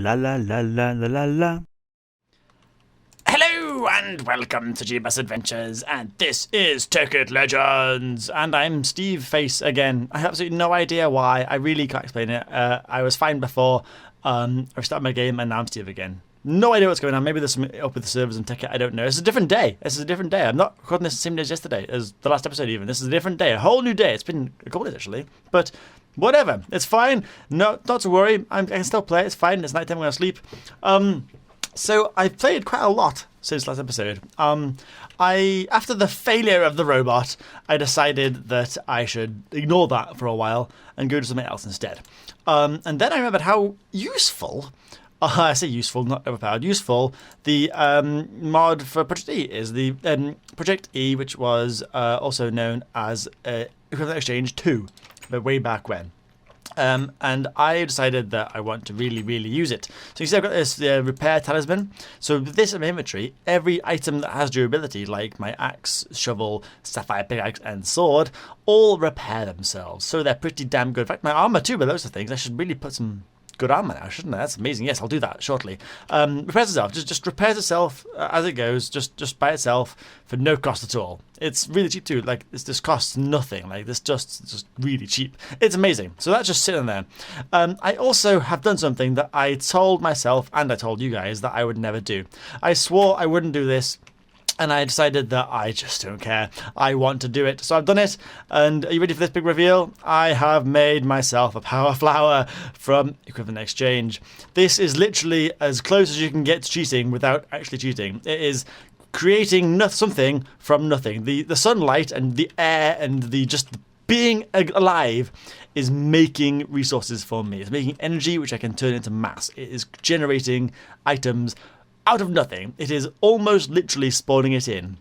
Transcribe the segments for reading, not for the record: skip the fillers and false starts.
La la la la la la la. Hello and welcome to Jebus Adventures, and this is Tekkit Legends, and I'm Steve Face again. I have absolutely no idea why. I really can't explain it. I was fine before. I started my game and now I'm Steve again. No idea what's going on. Maybe there's something up with the servers and Tekkit. I don't know. It's a different day. I'm not recording this the same day as yesterday, as the last episode even. This is a different day, a whole new day. It's been a couple days actually, but whatever. It's fine. No, not to worry. I can still play. It's fine. It's nighttime. I'm gonna sleep. So I've played quite a lot since last episode. After the failure of the robot, I decided that I should ignore that for a while and go to something else instead. And then I remembered how useful, I say useful, not overpowered, useful, the mod for Project E is. The Project E, which was also known as Equivalent Exchange 2, but way back when. And I decided that I want to really use it. So you see I've got this repair talisman. So with this in my inventory, every item that has durability, like my axe, shovel, sapphire pickaxe and sword, all repair themselves. So they're pretty damn good. In fact, my armor too, but those are things. I should really put some good armor now, shouldn't I? That's amazing. Yes, I'll do that shortly. Repairs itself. Just repairs itself as it goes, just by itself for no cost at all. It's really cheap too. Like this costs nothing. Like this just really cheap. It's amazing. So that's just sitting there. I also have done something that I told myself and I told you guys that I would never do. I swore I wouldn't do this. And I decided that I just don't care. I want to do it. So I've done it. And are you ready for this big reveal? I have made myself a power flower from Equivalent Exchange. This is literally as close as you can get to cheating without actually cheating. It is creating something from nothing. The sunlight and the air and the just being alive is making resources for me. It's making energy which I can turn into mass. It is generating items out of nothing. It is almost literally spawning it in.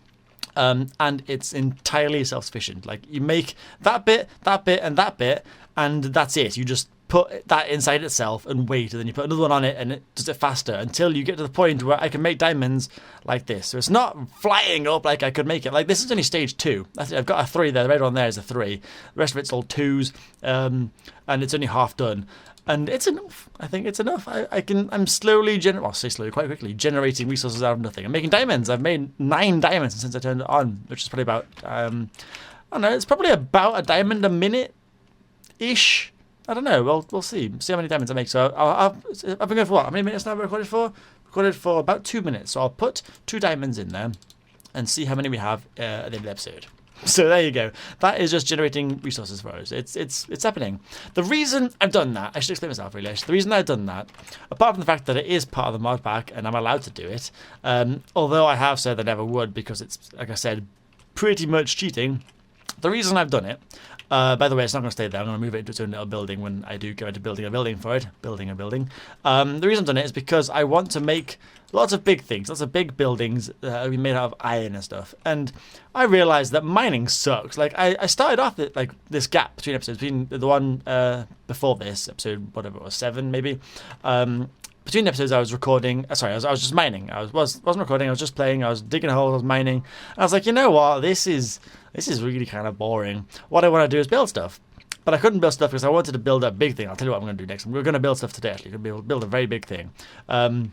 And it's entirely self-sufficient. Like you make that bit, and that bit, and that's it. You just put that inside itself and wait, and then you put another one on it and it does it faster until you get to the point where I can make diamonds like this. So it's not flying up like I could make it. Like this is only stage 2. I've got a 3 there. The red one there is a 3. The rest of it's all 2s, and it's only half done. And it's enough. I think it's enough. I'm slowly, quite quickly, generating resources out of nothing. I'm making diamonds. I've made 9 diamonds since I turned it on, which is probably about, I don't know, it's probably about a diamond a minute-ish. I don't know. Well, we'll see. See how many diamonds I make. So I've been going for what? How many minutes now have I recorded for? Recorded for about 2 minutes. So I'll put 2 diamonds in there and see how many we have at the end of the episode. So there you go. That is just generating resources for us. It's happening. The reason I've done that, I should explain myself really. The reason I've done that, apart from the fact that it is part of the mod pack and I'm allowed to do it, although I have said I never would because it's, like I said, pretty much cheating. The reason I've done it, by the way, it's not going to stay there. I'm going to move it into its own little building when I do go into building a building for it. Building a building. The reason I've done it is because I want to make lots of big things, lots of big buildings that are made out of iron and stuff. And I realised that mining sucks. Like I started off at like this gap between episodes, between the one before this episode, whatever it was, 7 maybe. Between episodes, I was recording. Sorry, I was just mining. Wasn't recording. I was just playing. I was digging holes. I was mining. And I was like, you know what? This is really kind of boring. What I want to do is build stuff. But I couldn't build stuff because I wanted to build a big thing. I'll tell you what I'm going to do next. We're going to build stuff today. Actually, we're going to build a very big thing. And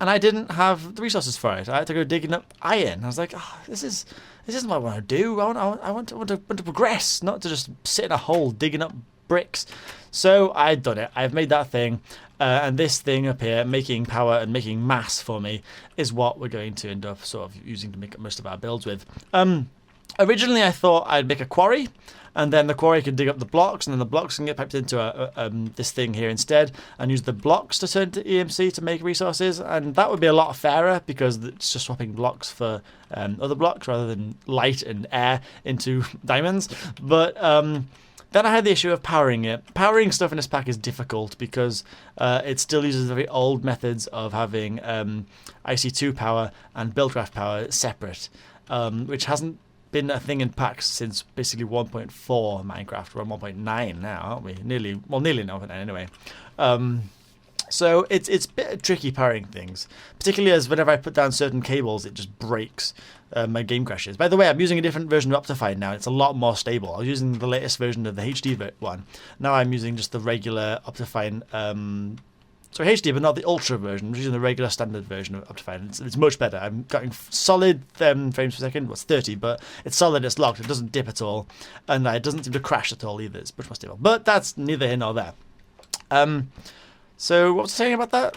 I didn't have the resources for it. I had to go digging up iron. I was like, oh, this isn't what I want to do. I want to progress, not to just sit in a hole digging up bricks. So I'd done it. I've made that thing. And this thing up here, making power and making mass for me, is what we're going to end up sort of using to make most of our builds with. Originally, I thought I'd make a quarry, and then the quarry could dig up the blocks, and then the blocks can get piped into this thing here instead, and use the blocks to turn to EMC to make resources, and that would be a lot fairer because it's just swapping blocks for other blocks rather than light and air into diamonds. But then I had the issue of powering it. Powering stuff in this pack is difficult because it still uses very old methods of having IC2 power and Buildcraft power separate, which hasn't been a thing in packs since basically 1.4 Minecraft. We're on 1.9 now, aren't we? Nearly 1.9 anyway. So it's a bit tricky powering things, particularly as whenever I put down certain cables, it just breaks. My game crashes. By the way, I'm using a different version of Optifine now. It's a lot more stable. I was using the latest version of the HD one. Now I'm using just the regular Optifine So HD, but not the ultra version. I'm using the regular standard version of Optifine. It's much better. I'm getting solid frames per second. Well, it's 30, but it's solid, it's locked. It doesn't dip at all. And it doesn't seem to crash at all either. It's much more stable. But that's neither here nor there. So what was I saying about that?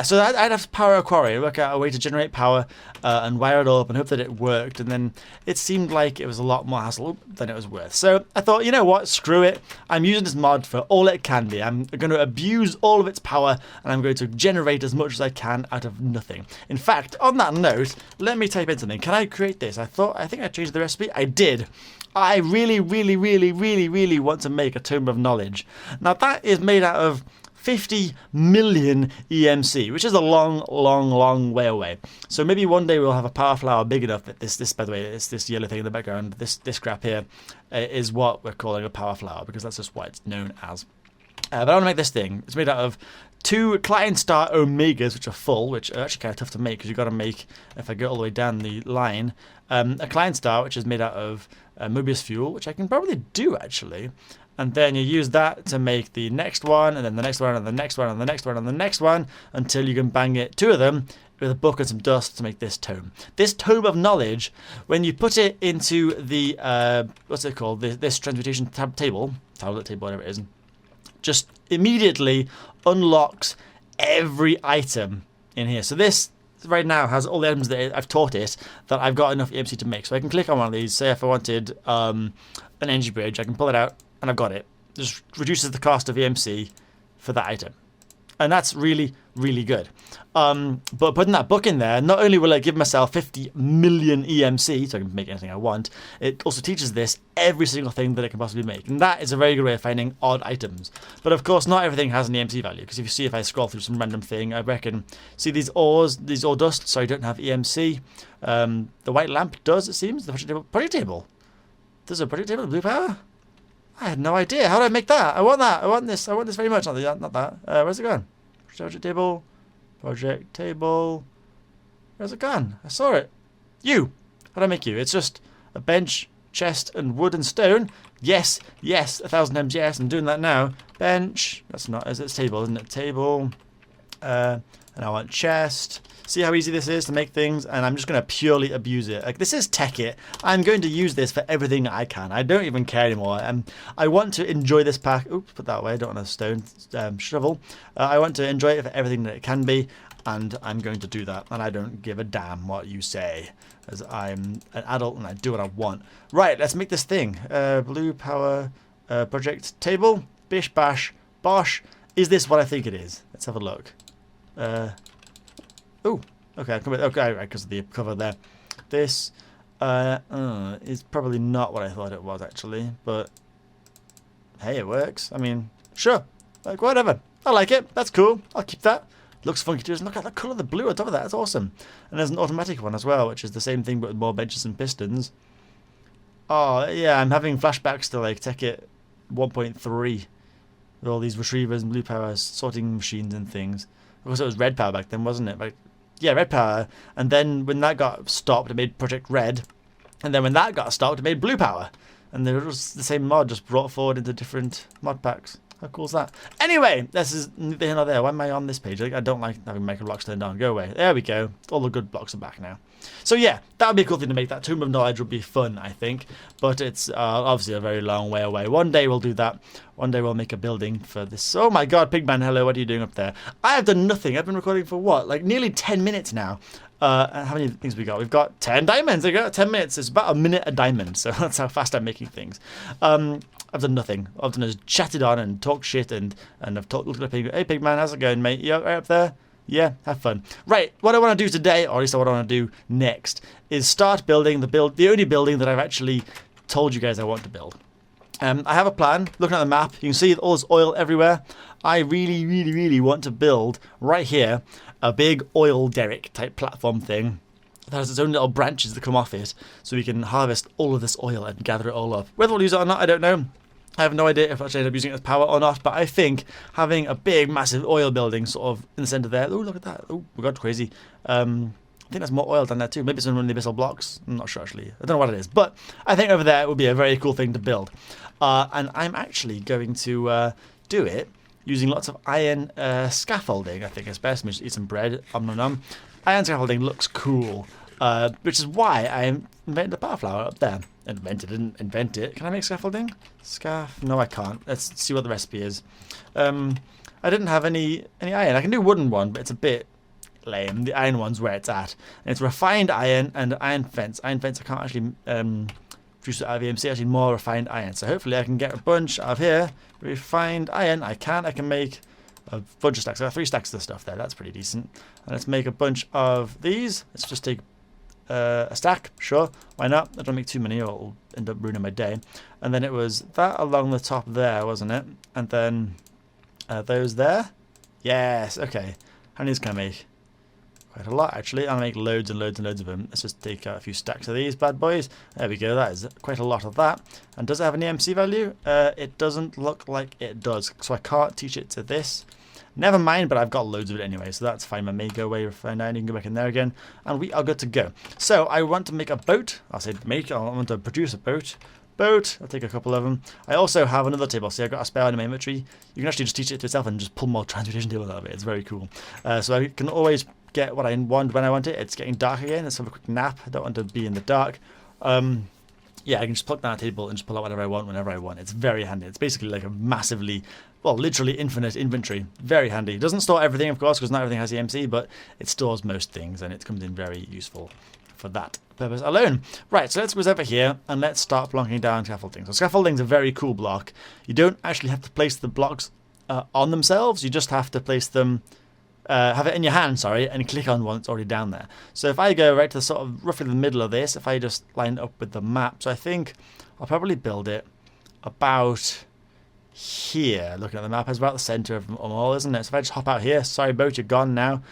So I'd have to power a quarry, work out a way to generate power and wire it up and hope that it worked. And then it seemed like it was a lot more hassle than it was worth. So I thought, you know what? Screw it. I'm using this mod for all it can be. I'm going to abuse all of its power and I'm going to generate as much as I can out of nothing. In fact, on that note, let me type in something. Can I create this? I think I changed the recipe. I did. I really, really, really, really, really want to make a Tome of Knowledge. Now that is made out of 50 million EMC, which is a long, long, long way away. So maybe one day we'll have a power flower big enough that this by the way, it's this yellow thing in the background, this crap here is what we're calling a power flower, because that's just what it's known as. But I want to make this thing. It's made out of 2 client star omegas, which are full, which are actually kind of tough to make, because you've got to make, if I go all the way down the line, a client star, which is made out of Mobius fuel, which I can probably do actually. And then you use that to make the next one, and then the next one, and the next one, and the next one, and the next one, until you can bang it, 2 of them, with a book and some dust to make this tome. This Tome of Knowledge, when you put it into the, what's it called, this transmutation tablet table, whatever it is, just immediately unlocks every item in here. So this right now has all the items that I've taught it that I've got enough EMC to make. So I can click on one of these, say if I wanted an energy bridge, I can pull it out, and I've got it. Just reduces the cost of EMC for that item. And that's really, really good. But putting that book in there, not only will I give myself 50 million EMC, so I can make anything I want, it also teaches this every single thing that it can possibly make. And that is a very good way of finding odd items. But of course, not everything has an EMC value, because if you see, if I scroll through some random thing, I reckon, see these ore dusts, sorry, don't have EMC. The white lamp does, it seems. The project table. There's a project table with blue power? I had no idea. How do I make that? I want that. I want this. I want this very much. Not that. Where's it gone? Project table. Project table. Where's it gone? I saw it. You. How do I make you? It's just a bench, chest, and wood and stone. Yes. Yes. 1,000 times yes. I'm doing that now. Bench. That's not. It's table, isn't it? Table. And I want chest. See how easy this is to make things, and I'm just going to purely abuse it. Like, this is Tekkit. I'm going to use this for everything I can. I don't even care anymore. I want to enjoy this pack. Oops, put that away. I don't want a stone shovel. I want to enjoy it for everything that it can be, and I'm going to do that. And I don't give a damn what you say, as I'm an adult and I do what I want. Right, let's make this thing. Blue power project table. Bish bash bosh. Is this what I think it is? Let's have a look. Oh, okay, right, because of the cover there. This is probably not what I thought it was, actually, but hey, it works. I mean, sure, like, whatever. I like it. That's cool. I'll keep that. Looks funky too. Look at the colour of the blue on top of that. That's awesome. And there's an automatic one as well, which is the same thing, but with more benches and pistons. Oh, yeah, I'm having flashbacks to, like, Tekkit 1.3 with all these retrievers and blue power sorting machines and things. Of course, it was red power back then, wasn't it? Like, yeah, red power, and then when that got stopped, it made Project Red, and then when that got stopped, it made blue power, and there was the same mod just brought forward into different mod packs. How cool is that? Anyway, this is neither here nor there. Why am I on this page? I don't like having micro blocks turned on. Go away. There we go. All the good blocks are back now. So yeah, that would be a cool thing to make. That Tomb of Knowledge would be fun, I think. But it's obviously a very long way away. One day we'll do that. One day we'll make a building for this. Oh my god, Pigman, hello. What are you doing up there? I have done nothing. I've been recording for what? Like nearly 10 minutes now. How many things we got? We've got 10 diamonds. There you go. 10 minutes. It's about a minute a diamond. So that's how fast I'm making things. I've done nothing. I've done is chatted on and talked shit and I've looked at Pig. Hey Pigman, how's it going, mate? You right up there? Yeah, have fun. Right, what I want to do today, or at least what I want to do next, is start building the only building that I've actually told you guys I want to build. I have a plan. Looking at the map, you can see all this oil everywhere. I really, really, really want to build right here a big oil derrick type platform thing that has its own little branches that come off it, so we can harvest all of this oil and gather it all up. Whether we'll use it or not, I don't know. I have no idea if I actually end up using it as power or not, but I think having a big, massive oil building sort of in the centre there. Oh, look at that. Oh, we got crazy. I think there's more oil down there too. Maybe it's in one of the abyssal blocks. I'm not sure, actually. I don't know what it is. But I think over there it would be a very cool thing to build. And I'm actually going to do it using lots of iron scaffolding. I think it's best. Just eat some bread. Iron scaffolding looks cool, which is why I invented the power flower up there. Didn't invent it. Can I make scaffolding? No, I can't. Let's see what the recipe is. I didn't have any iron. I can do wooden one, but it's a bit lame. The iron one's where it's at. And it's refined iron and iron fence. Iron fence I can't actually produce it out of EMC, actually more refined iron. So hopefully I can get a bunch out of here. Refined iron. I can make a bunch of stacks. I got 3 stacks of the stuff there. That's pretty decent. And let's make a bunch of these. Let's just take a stack. Sure. Why not? I don't make too many or it'll end up ruining my day. And then it was that along the top there, wasn't it? And then those there. Yes. Okay. How many can I make? Quite a lot, actually. I'll make loads and loads and loads of them. Let's just take a few stacks of these bad boys. There we go. That is quite a lot of that. And does it have an EMC value? It doesn't look like it does. So I can't teach it to this. Never mind, but I've got loads of it anyway, so that's fine. I may go away for now, and you can go back in there again. And we are good to go. So I want to make a boat. I want to produce a boat. I'll take a couple of them. I also have another table. See, I've got a spare in my inventory. You can actually just teach it to itself and just pull more transmutation tables out of it. It's very cool. So I can always get what I want when I want it. It's getting dark again. Let's have a quick nap. I don't want to be in the dark. Yeah, I can just plug down a table and just pull out whatever I want whenever I want. It's very handy. It's basically like a massively, well, literally infinite inventory. Very handy. It doesn't store everything, of course, because not everything has EMC, but it stores most things, and it comes in very useful for that purpose alone. Right, so let's go over here, and let's start blocking down scaffolding. So scaffolding's a very cool block. You don't actually have to place the blocks on themselves. You just have to place them, have it in your hand, and click on one that's already down there. So if I go right to the sort of roughly the middle of this, if I just line it up with the map, so I think I'll probably build it about here. Looking at the map, it's about the center of them all, isn't it? So if I just hop out here, sorry boat, you're gone now.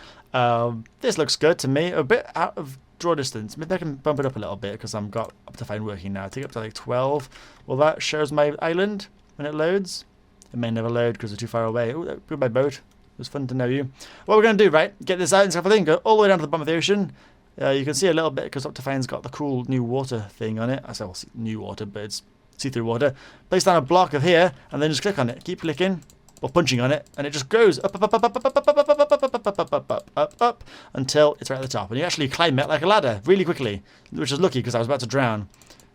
This looks good to me. A bit out of draw distance. Maybe I can bump it up a little bit because I've got up to fine working now. I take it up to like 12. Well, that shows my island when it loads. It may never load because it's too far away. Oh, goodbye boat. It was fun to know you. What we're going to do, right, get this out and scaffolding, go all the way down to the bottom of the ocean. You can see a little bit because Optifine's got the cool new water thing on it. I say, well, new water, but it's see-through water. Place down a block of here, and then just click on it. Keep clicking, or punching on it, and it just goes up, up, up, up, up, up, up, up, up, up, up, up, up, up, up, up, until it's right at the top. And you actually climb it like a ladder really quickly, which is lucky because I was about to drown.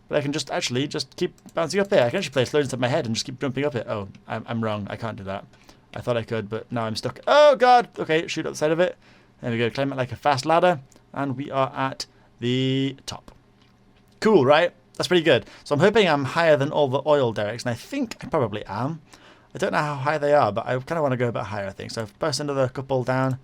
But I can just keep bouncing up here. I can actually place loads inside my head and just keep jumping up it. Oh, I'm wrong. I can't do that. I thought I could, but now I'm stuck. Oh, God. Okay, shoot up the side of it. There we go. Climb it like a fast ladder. And we are at the top. Cool, right? That's pretty good. So I'm hoping I'm higher than all the oil derricks, and I think I probably am. I don't know how high they are, but I kind of want to go a bit higher, I think. So I've burst another couple down.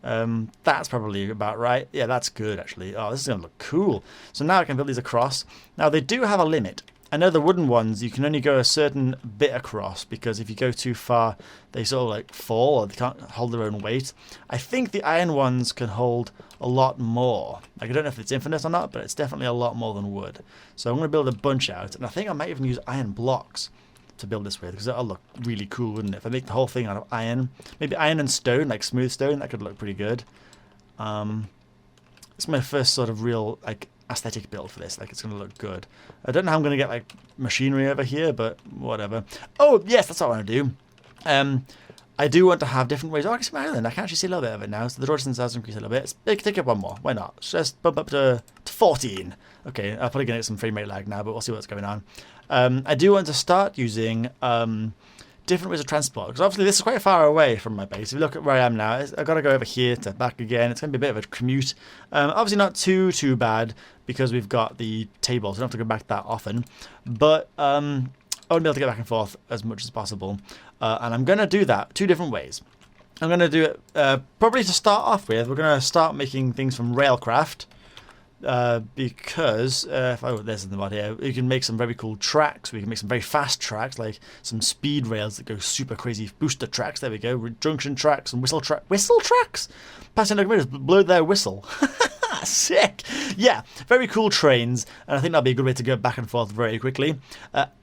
That's probably about right. Yeah, that's good, actually. Oh, this is going to look cool. So now I can build these across. Now, they do have a limit. I know the wooden ones, you can only go a certain bit across, because if you go too far, they sort of like fall, or they can't hold their own weight. I think the iron ones can hold a lot more. Like, I don't know if it's infinite or not, but it's definitely a lot more than wood. So I'm going to build a bunch out, and I think I might even use iron blocks to build this with, because that'll look really cool, wouldn't it? If I make the whole thing out of iron, maybe iron and stone, like smooth stone, that could look pretty good. It's my first sort of real, like, aesthetic build for this. Like, it's going to look good. I don't know how I'm going to get, like, machinery over here, but whatever. Oh, yes, that's what I want to do. I do want to have different ways. Oh, I can see my island. I can actually see a little bit of it now. So the draw distance has increased a little bit. Let's take it one more. Why not? Let's just bump up to 14. Okay, I'm probably going to get some frame rate lag now, but we'll see what's going on. I do want to start using different ways of transport, because obviously this is quite far away from my base. If you look at where I am now, I've got to go over here to back again. It's going to be a bit of a commute. Obviously not too bad, because we've got the table, so I don't have to go back that often. But I want to be able to get back and forth as much as possible. And I'm going to do that 2 different ways. I'm going to do it, probably to start off with, we're going to start making things from railcraft. Because there's the mod here, you can make some very cool tracks. We can make some very fast tracks, like some speed rails that go super crazy booster tracks. There we go, junction tracks and whistle tracks. Passing locomotives blow their whistle. Sick. Yeah, very cool trains, and I think that'll be a good way to go back and forth very quickly.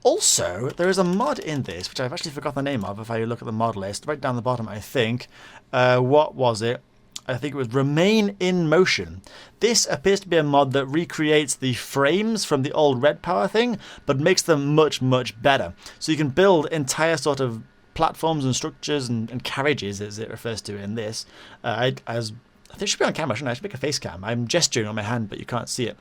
Also, there is a mod in this which I've actually forgotten the name of. If I look at the mod list right down the bottom, I think. What was it? I think it was Remain in Motion. This appears to be a mod that recreates the frames from the old Red Power thing, but makes them much better. So you can build entire sort of platforms and structures and carriages, as it refers to in this. I think it should be on camera, shouldn't I? I should make a face cam. I'm gesturing on my hand, but you can't see it.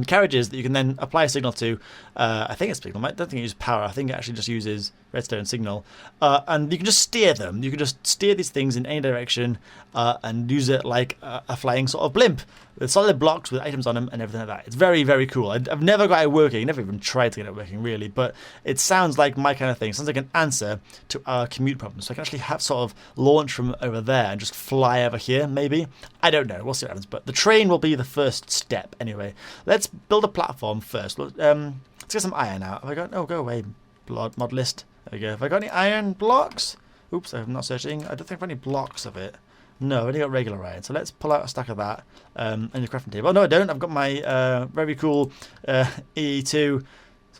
Carriages that you can then apply a signal to. I think it's signal. I don't think it uses power. I think it actually just uses redstone signal. And you can just steer them. You can just steer these things in any direction and use it like a flying sort of blimp with solid blocks with items on them and everything like that. It's very, very cool. I've never got it working. Never even tried to get it working, really. But it sounds like my kind of thing. It sounds like an answer to our commute problem. So I can actually have sort of launch from over there and just fly over here, maybe. I don't know. We'll see what happens. But the train will be the first step anyway. Let's build a platform first. Let's get some iron out. Have I got... Oh, go away, mod list. There we go. Have I got any iron blocks? Oops, I'm not searching. I don't think I have any blocks of it. No, I've only got regular iron. So let's pull out a stack of that and the crafting table. Oh, no, I don't. I've got my very cool E2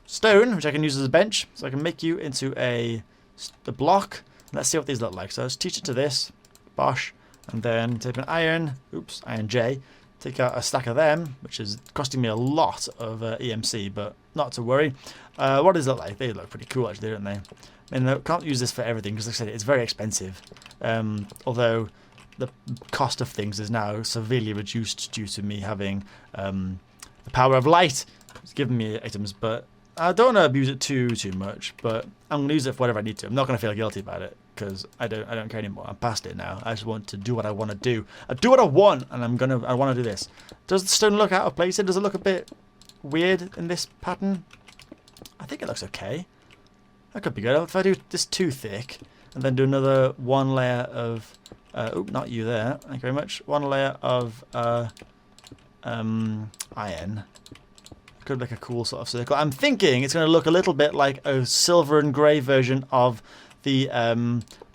stone, which I can use as a bench. So I can make you into a block. Let's see what these look like. So let's teach it to this. Bosh. And then take an iron. Oops, iron J. Take out a stack of them, which is costing me a lot of EMC, but not to worry. What does it look like? They look pretty cool, actually, don't they? I mean, I can't use this for everything, because like I said, it's very expensive. Although the cost of things is now severely reduced due to me having the power of light. It's giving me items, but I don't want to abuse it too much, but I'm going to use it for whatever I need to. I'm not going to feel guilty about it, because I don't care anymore. I'm past it now. I just want to do what I want to do. I do what I want, and I want to do this. Does the stone look out of place? Does it look a bit weird in this pattern? I think it looks okay. That could be good. If I do this too thick, and then do another one layer of... oh, not you there. Thank you very much. One layer of iron. Could make a cool sort of circle. I'm thinking it's going to look a little bit like a silver and grey version of the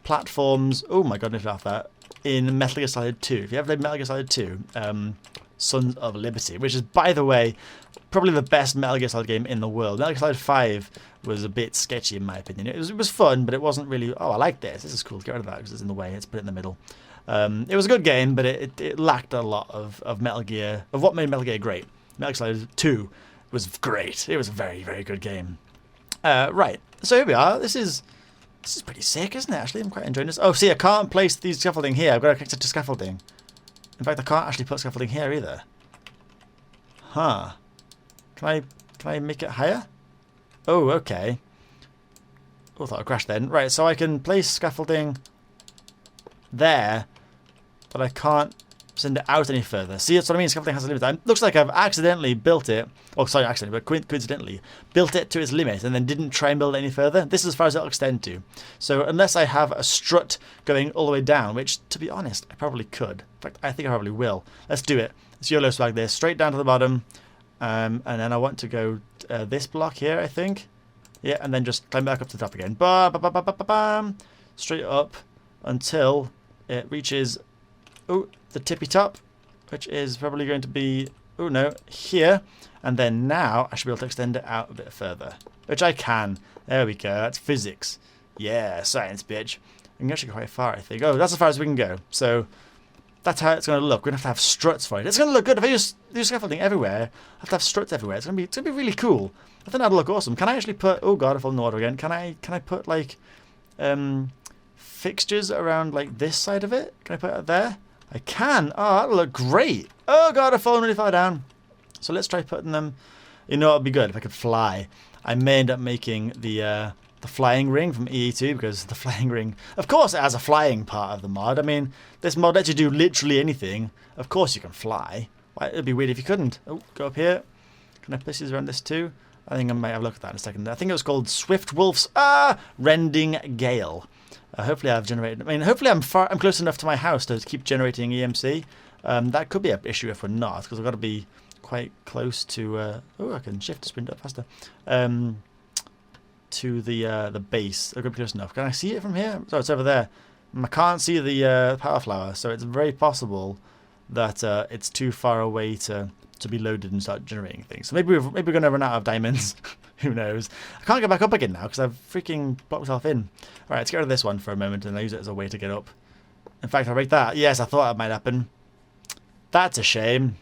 platforms. Oh my god, I love that. In Metal Gear Solid 2. If you ever played Metal Gear Solid 2, Sons of Liberty, which is, by the way, probably the best Metal Gear Solid game in the world. Metal Gear Solid 5 was a bit sketchy in my opinion. It was fun, but it wasn't really, oh, I like this. This is cool. Get rid of that because it's in the way. Let's put it in the middle. It was a good game, but it lacked a lot of Metal Gear, of what made Metal Gear great. Metal Gear Solid 2 was great. It was a very, very good game. Right, so here we are. This is pretty sick, isn't it, actually? I'm quite enjoying this. Oh, see, I can't place these scaffolding here. I've got to connect it to scaffolding. In fact, I can't actually put scaffolding here either. Huh. Can I make it higher? Oh, okay. Oh, I thought I crashed then. Right, so I can place scaffolding there, but I can't send it out any further. See, that's what I mean. Scaffolding has a limit. It looks like I've accidentally built it. Oh, sorry, accidentally, but coincidentally built it to its limit and then didn't try and build it any further. This is as far as it'll extend to. So unless I have a strut going all the way down, which, to be honest, I probably could. In fact, I think I probably will. Let's do it. Let's YOLO swag this straight down to the bottom. And then I want to go this block here, I think. Yeah, and then just climb back up to the top again. Ba-ba-ba-ba-ba-bam. Straight up until it reaches... Oh, the tippy top, which is probably going to be, oh no, here. And then now I should be able to extend it out a bit further, which I can. There we go. That's physics. Yeah, science, bitch. We can actually go quite far, I think. Oh, that's as far as we can go. So that's how it's going to look. We're going to have struts for it. It's going to look good. If I use scaffolding everywhere, I have to have struts everywhere. It's going to be really cool. I think that'll look awesome. Can I actually put, oh god, I've fallen in the water again. Can I put like fixtures around like this side of it? Can I put it there? I can. Oh, that'll look great. Oh god, I've fallen really far down. So let's try putting them. You know, it'd be good if I could fly. I may end up making the flying ring from EE2 because the flying ring, of course, it has a flying part of the mod. I mean, this mod lets you do literally anything. Of course, you can fly. Why, it'd be weird if you couldn't. Oh, go up here. Can I place these around this too? I think I might have a look at that in a second. I think it was called Swift Wolf's Rending Gale. Hopefully I've generated... I mean, hopefully I'm close enough to my house to keep generating EMC. That could be an issue if we're not, because I've got to be quite close to... oh, I can shift to sprint up faster. To the base. I've got to be close enough. Can I see it from here? So it's over there. I can't see the power flower, so it's very possible that it's too far away to be loaded and start generating things. So maybe we're going to run out of diamonds. Who knows? I can't get back up again now because I've freaking blocked myself in. Alright, let's get rid of this one for a moment and I'll use it as a way to get up. In fact, I'll break that. Yes, I thought that might happen. That's a shame.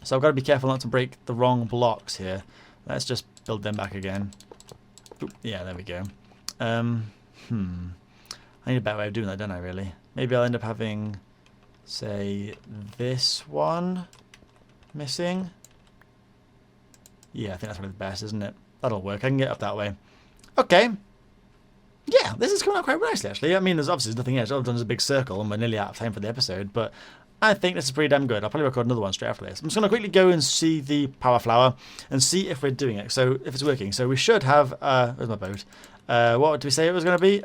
So I've got to be careful not to break the wrong blocks here. Let's just build them back again. Oop, yeah, there we go. I need a better way of doing that, don't I, really? Maybe I'll end up having, say, this one missing. Yeah, I think that's probably the best, isn't it? That'll work. I can get up that way. Okay. Yeah, this is coming out quite nicely, actually. I mean, there's obviously nothing else. All I've done is a big circle, and we're nearly out of time for the episode, but I think this is pretty damn good. I'll probably record another one straight after this. I'm just going to quickly go and see the power flower and see if we're doing it. So, if it's working. So, we should have... where's my boat? What did we say it was going to be?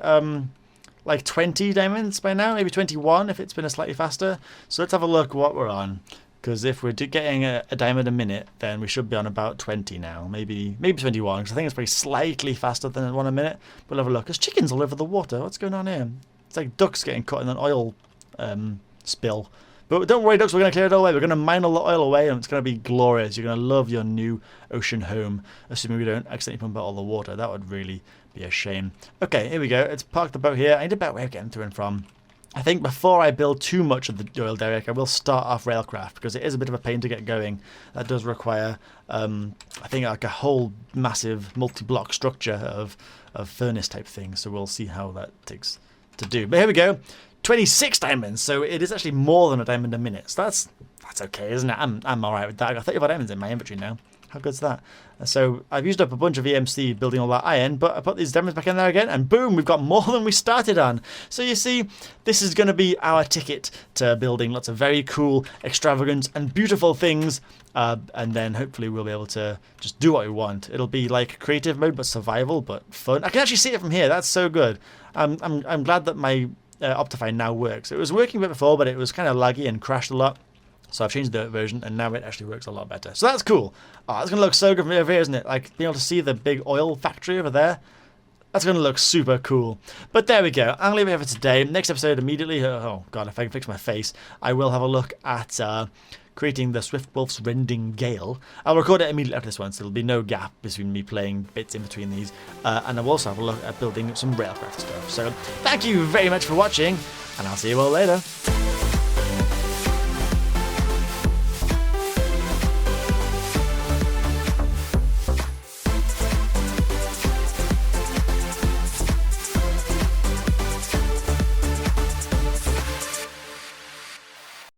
Like 20 diamonds by now? Maybe 21 if it's been a slightly faster. So, let's have a look what we're on. Because if we're getting a diamond a minute, then we should be on about 20 now. Maybe 21, because I think it's probably slightly faster than 1 a minute. We'll have a look. There's chickens all over the water. What's going on here? It's like ducks getting caught in an oil spill. But don't worry, ducks, we're going to clear it all away. We're going to mine all the oil away, and it's going to be glorious. You're going to love your new ocean home, assuming we don't accidentally pump out all the water. That would really be a shame. Okay, here we go. Let's park the boat here. I need a better way of getting to and from. I think before I build too much of the oil derrick, I will start off railcraft, because it is a bit of a pain to get going. That does require, I think, like a whole massive multi-block structure of furnace type things. So we'll see how that takes to do. But here we go. 26 diamonds, so it is actually more than a diamond a minute. So that's okay, isn't it? I'm alright with that. I've got 35 diamonds in my inventory now. How good's that? So I've used up a bunch of EMC building all that iron, but I put these diamonds back in there again, and boom, we've got more than we started on. So you see, this is going to be our ticket to building lots of very cool, extravagant, and beautiful things, and then hopefully we'll be able to just do what we want. It'll be like creative mode, but survival, but fun. I can actually see it from here. That's so good. I'm glad that my Optifine now works. It was working a bit before, but it was kind of laggy and crashed a lot. So I've changed the version, and now it actually works a lot better. So that's cool. Oh, that's going to look so good from over here, isn't it? Like, being able to see the big oil factory over there. That's going to look super cool. But there we go. I'm going to leave it here for today. Next episode immediately. Oh, God, if I can fix my face, I will have a look at creating the Swift Wolf's Rending Gale. I'll record it immediately after this one, so there'll be no gap between me playing bits in between these. And I'll also have a look at building some railcraft stuff. So thank you very much for watching, and I'll see you all later.